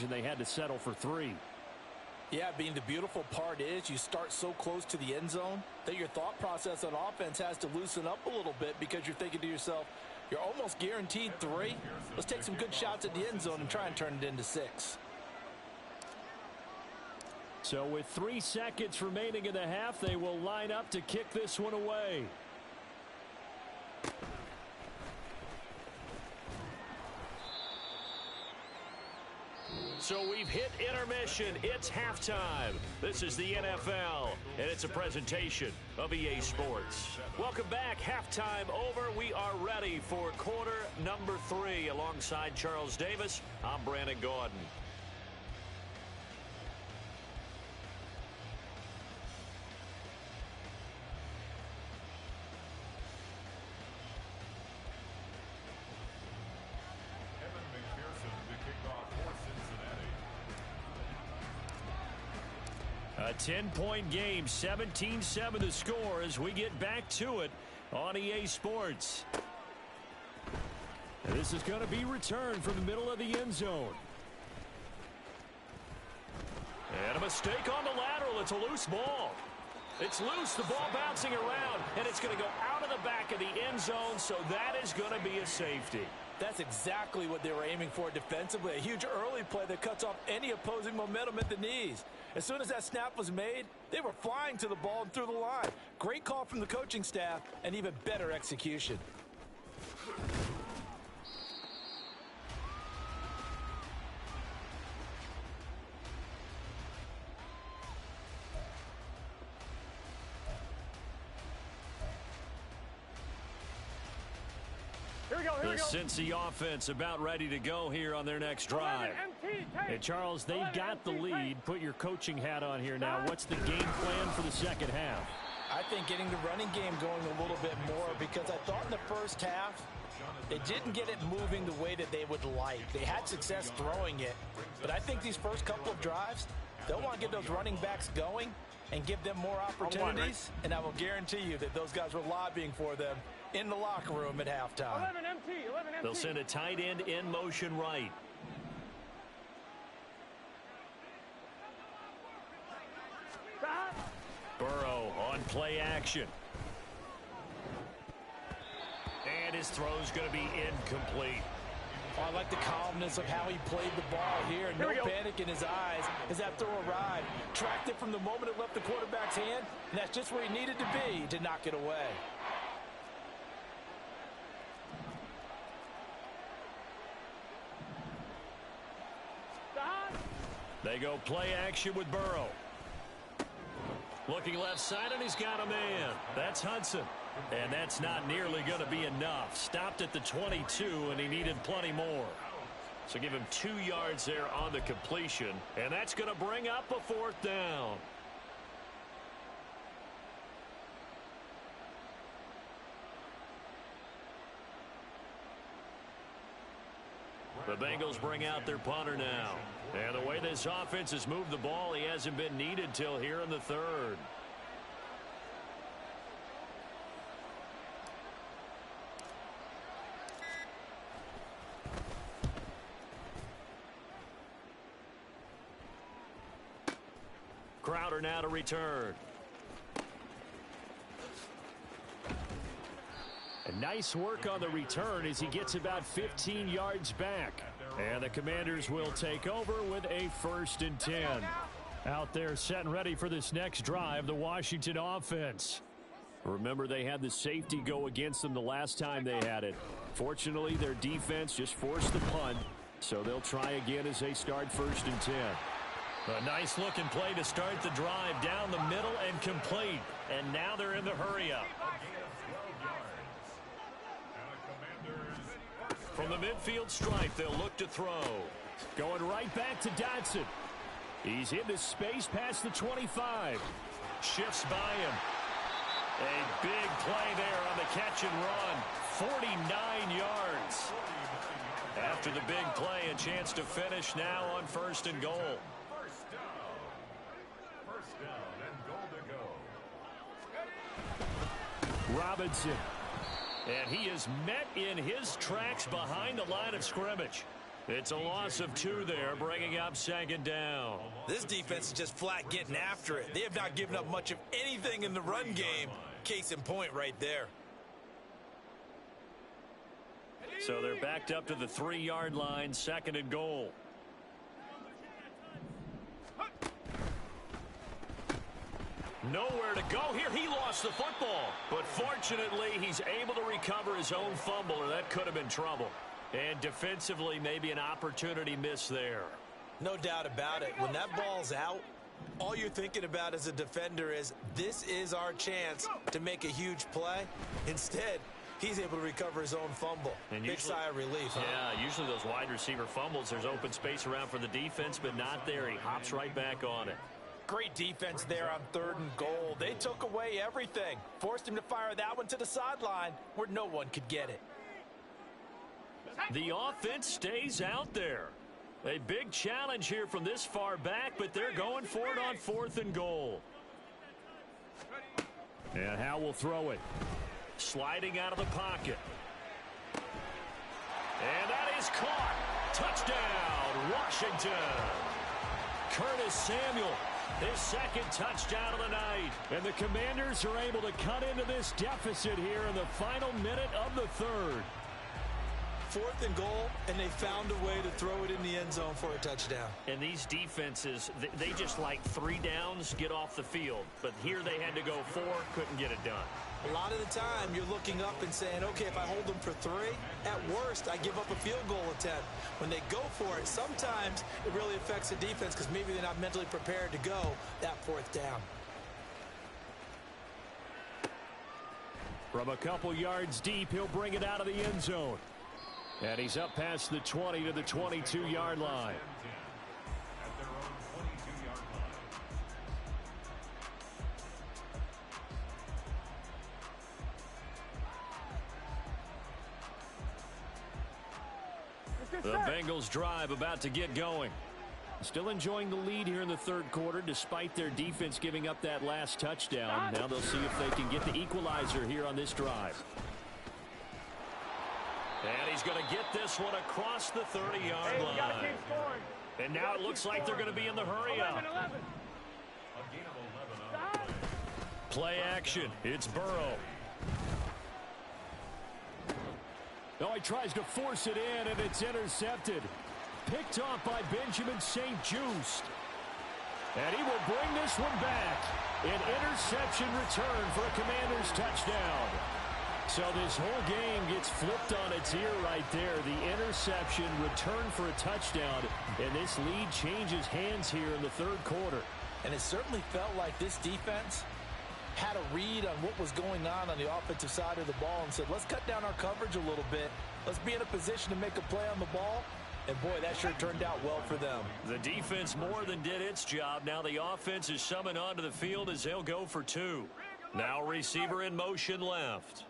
range, and they had to settle for 3. Yeah, being the beautiful part is you start so close to the end zone that your thought process on offense has to loosen up a little bit because you're thinking to yourself, you're almost guaranteed 3. Let's take some good shots at the end zone and try and turn it into 6. So with 3 seconds remaining in the half, they will line up to kick this one away. So we've hit intermission. It's halftime. This is the NFL, and it's a presentation of EA Sports. Welcome back. Halftime over. We are ready for quarter number 3. Alongside Charles Davis, I'm Brandon Gordon. A 10-point game, 17-7 the score as we get back to it on EA Sports. And this is going to be returned from the middle of the end zone. And a mistake on the lateral. It's a loose ball. It's loose, the ball bouncing around, and it's going to go out of the back of the end zone, so that is going to be a safety. That's exactly what they were aiming for defensively. A huge early play that cuts off any opposing momentum at the knees. As soon as that snap was made, they were flying to the ball and through the line. Great call from the coaching staff and even better execution. The Cincy offense about ready to go here on their next drive. Hey, Charles, they've got the lead. Put your coaching hat on here now. What's the game plan for the second half? I think getting the running game going a little bit more because I thought in the first half they didn't get it moving the way that they would like. They had success throwing it, but I think these first couple of drives, they'll want to get those running backs going and give them more opportunities, and I will guarantee you that those guys were lobbying for them in the locker room at halftime. 11 MT. They'll send a tight end in motion right. Burrow on play action. And his throw's going to be incomplete. Oh, I like the calmness of how he played the ball here. No panic in his eyes as that throw arrived. Tracked it from the moment it left the quarterback's hand, and that's just where he needed to be to knock it away. They go play action with Burrow. Looking left side, and he's got a man. That's Hudson. And that's not nearly going to be enough. Stopped at the 22, and he needed plenty more. So give him 2 yards there on the completion, and that's going to bring up a 4th down. The Bengals bring out their punter now. And the way this offense has moved the ball, he hasn't been needed till here in the 3rd. Crowder now to return. And nice work on the return as he gets about 15 yards back. And the Commanders will take over with a 1st and 10. Out there set and ready for this next drive, the Washington offense. Remember, they had the safety go against them the last time they had it. Fortunately, their defense just forced the punt, so they'll try again as they start 1st and 10. A nice looking play to start the drive down the middle and complete. And now they're in the hurry-up. From the midfield stripe, they'll look to throw. Going right back to Dotson. He's into space past the 25. Shifts by him. A big play there on the catch and run. 49 yards. After the big play, a chance to finish now on 1st and goal. First down and goal to go. Robinson. And he is met in his tracks behind the line of scrimmage. It's a loss of 2 there, bringing up second down. This defense is just flat getting after it. They have not given up much of anything in the run game. Case in point right there. So they're backed up to the 3-yard line, second and goal. Nowhere to go here. He lost the football. But fortunately, he's able to recover his own fumble, or that could have been trouble. And defensively, maybe an opportunity miss there. No doubt about it. When that ball's out, all you're thinking about as a defender is, this is our chance to make a huge play. Instead, he's able to recover his own fumble. And big sigh of relief. Yeah, usually those wide receiver fumbles, there's open space around for the defense, but not there. He hops right back on it. Great defense there on 3rd and goal. They took away everything. Forced him to fire that one to the sideline where no one could get it. The offense stays out there. A big challenge here from this far back, but they're going for it on 4th and goal. And Howe will throw it. Sliding out of the pocket. And that is caught. Touchdown, Washington. Curtis Samuel, his 2nd touchdown of the night. And the Commanders are able to cut into this deficit here in the final minute of the 3rd. 4th and goal, and they found a way to throw it in the end zone for a touchdown. And these defenses, they just like 3 downs, get off the field. But here they had to go 4, couldn't get it done. A lot of the time, you're looking up and saying, okay, if I hold them for 3, at worst, I give up a field goal attempt. When they go for it, sometimes it really affects the defense because maybe they're not mentally prepared to go that 4th down. From a couple yards deep, he'll bring it out of the end zone. And he's up past the 20 to the 22-yard line. The Bengals drive about to get going. Still enjoying the lead here in the 3rd quarter despite their defense giving up that last touchdown. Now they'll see if they can get the equalizer here on this drive. And he's going to get this one across the 30-yard line. And now it looks like they're going to be in the hurry-up. Play action. It's Burrow. Oh, he tries to force it in, and it's intercepted. Picked off by Benjamin St-Juste. And he will bring this one back. An interception return for a Commanders touchdown. So this whole game gets flipped on its ear right there. The interception, return for a touchdown, and this lead changes hands here in the 3rd quarter. And it certainly felt like this defense had a read on what was going on the offensive side of the ball and said, let's cut down our coverage a little bit. Let's be in a position to make a play on the ball. And, boy, that sure turned out well for them. The defense more than did its job. Now the offense is summoned onto the field as they'll go for 2. Now receiver in motion left.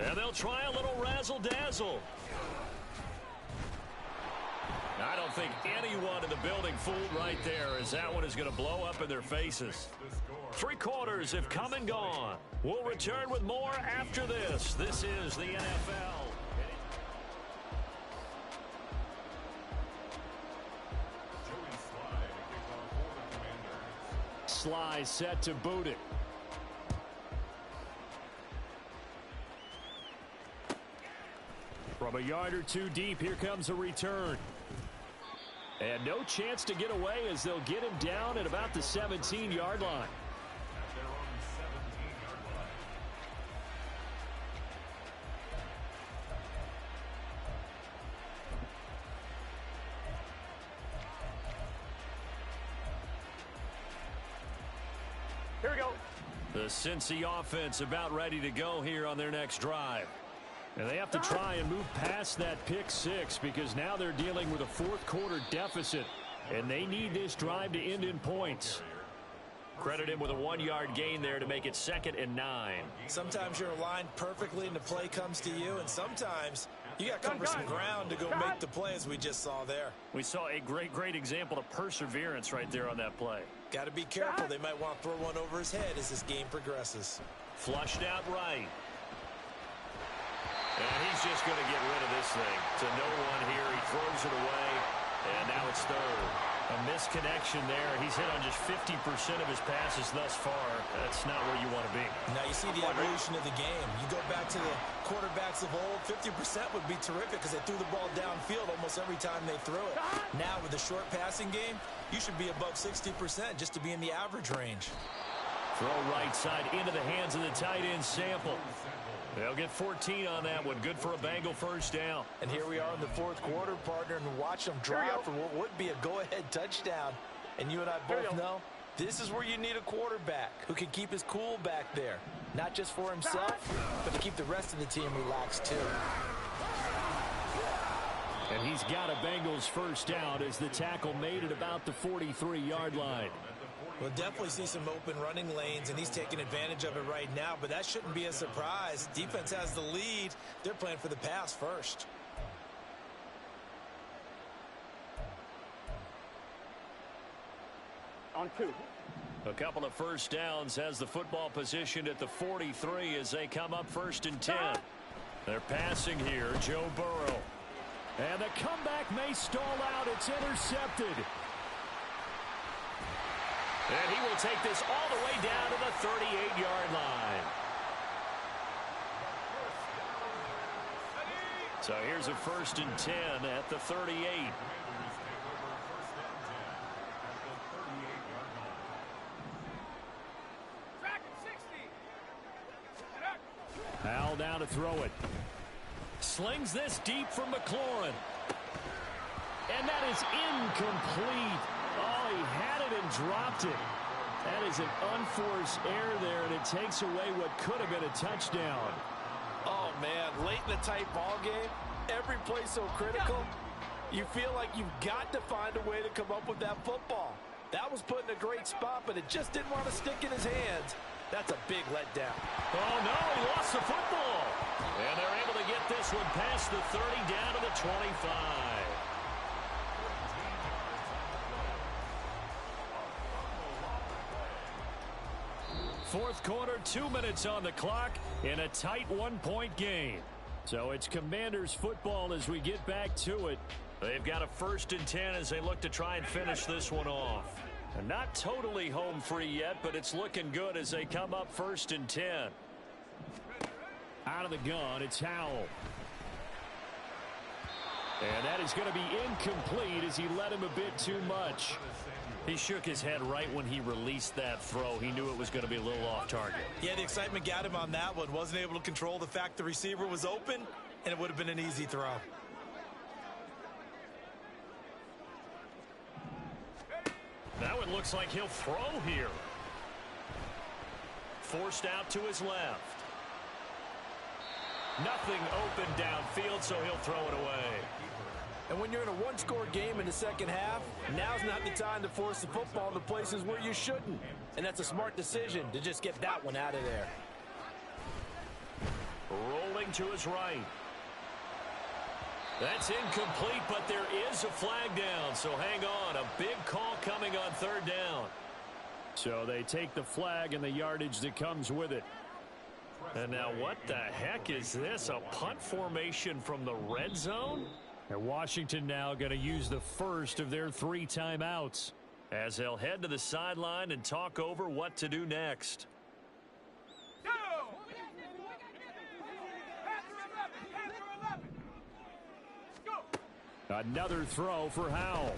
And they'll try a little razzle-dazzle. I don't think anyone in the building fooled right there, as that one is going to blow up in their faces. 3 quarters have come and gone. We'll return with more after this. This is the NFL. Sly set to boot it. From a yard or 2 deep, here comes a return. And no chance to get away as they'll get him down at about the 17-yard line. Here we go. The Cincy offense about ready to go here on their next drive. And they have to try and move past that pick 6 because now they're dealing with a 4th quarter deficit. And they need this drive to end in points. Credit him with a 1-yard gain there to make it 2nd and 9. Sometimes you're aligned perfectly and the play comes to you, and sometimes you got to cover some ground to go make the play, as we just saw there. We saw a great example of perseverance right there on that play. Got to be careful. They might want to throw one over his head as this game progresses. Flushed out right. And he's just going to get rid of this thing. To no one here. He throws it away. And now it's third. A misconnection there. He's hit on just 50% of his passes thus far. That's not where you want to be. Now you see the evolution of the game. You go back to the quarterbacks of old, 50% would be terrific because they threw the ball downfield almost every time they threw it. Now with the short passing game, you should be above 60% just to be in the average range. Throw right side into the hands of the tight end Sample. They'll get 14 on that one. Good for a Bengal first down. And here we are in the fourth quarter, partner, and watch them drive for what would be a go-ahead touchdown. And you and I both know this is where you need a quarterback who can keep his cool back there. Not just for himself, but to keep the rest of the team relaxed too. And he's got a Bengals first down as the tackle made at about the 43-yard line. We'll definitely see some open running lanes, and he's taking advantage of it right now, but that shouldn't be a surprise. Defense has the lead. They're playing for the pass first. On 2. A couple of first downs has the football positioned at the 43 as they come up first and 10. They're passing here, Joe Burrow. And the comeback may stall out. It's intercepted. And he will take this all the way down to the 38-yard line. So here's a first and 10 at the 38. Howell down to throw it. Slings this deep from McLaurin. And that is incomplete. Oh, he had it and dropped it. That is an unforced error there, and it takes away what could have been a touchdown. Oh, man, late in the tight ball game, every play so critical, you feel like you've got to find a way to come up with that football. That was put in a great spot, but it just didn't want to stick in his hands. That's a big letdown. Oh, no, he lost the football. And they're able to get this one past the 30 down to the 25. Fourth quarter, 2 minutes on the clock in a tight one-point game. So it's Commanders football as we get back to it. They've got a first and 10 as they look to try and finish this one off. And not totally home free yet, but it's looking good as they come up first and 10. Out of the gun, it's Howell. And that is going to be incomplete as he led him a bit too much. He shook his head right when he released that throw. He knew it was going to be a little off target. Yeah, the excitement got him on that one. Wasn't able to control the fact the receiver was open, and it would have been an easy throw. Now it looks like he'll throw here. Forced out to his left. Nothing open downfield, so he'll throw it away. And when you're in a one-score game in the second half, now's not the time to force the football to places where you shouldn't. And that's a smart decision to just get that one out of there. Rolling to his right. That's incomplete, but there is a flag down, so hang on. A big call coming on third down. So they take the flag and the yardage that comes with it. And now what the heck is this? A punt formation from the red zone? And Washington now going to use the first of their 3 timeouts as they'll head to the sideline and talk over what to do next. Another throw for Howell.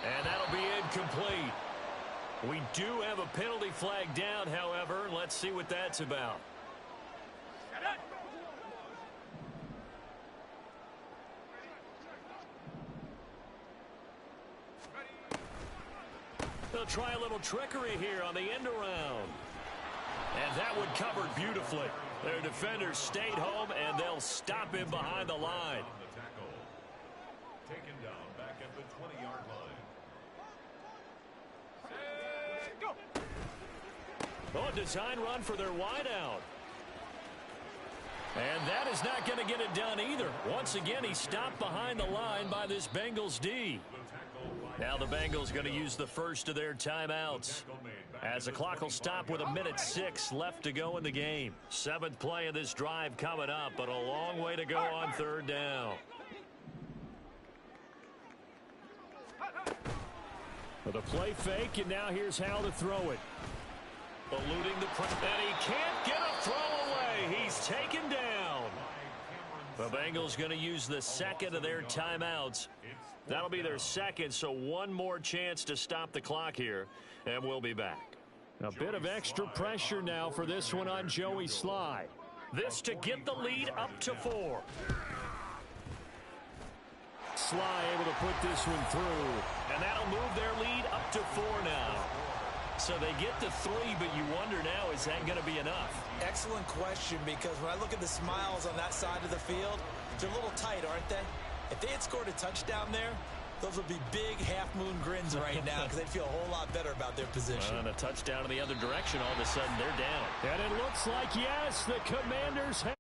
And that'll be incomplete. We do have a penalty flag down, however. Let's see what that's about. They'll try a little trickery here on the end around. And that one covered beautifully. Their defenders stayed home, and they'll stop him behind the line. Taken down back at the 20-yard line. Oh, design run for their wideout. And that is not going to get it done either. Once again, he stopped behind the line by this Bengals D. Now the Bengals going to use the first of their timeouts. As the clock will stop with 1:06 left to go in the game. 7th play of this drive coming up, but a long way to go on 3rd down. With a play fake, and now here's how to throw it. Eluding the press, and he can't get a throw away. He's taken down. The Bengals going to use the second of their timeouts. That'll be their second, so one more chance to stop the clock here, and we'll be back. A bit of extra pressure now for this one on Joey Sly. This to get the lead up to 4. Sly able to put this one through, and that'll move their lead up to 4 now. So they get to 3, but you wonder now, is that going to be enough? Excellent question, because when I look at the smiles on that side of the field, they're a little tight, aren't they? If they had scored a touchdown there, those would be big half-moon grins right now because they'd feel a whole lot better about their position. And a touchdown in the other direction, all of a sudden they're down. And it looks like, yes, the Commanders have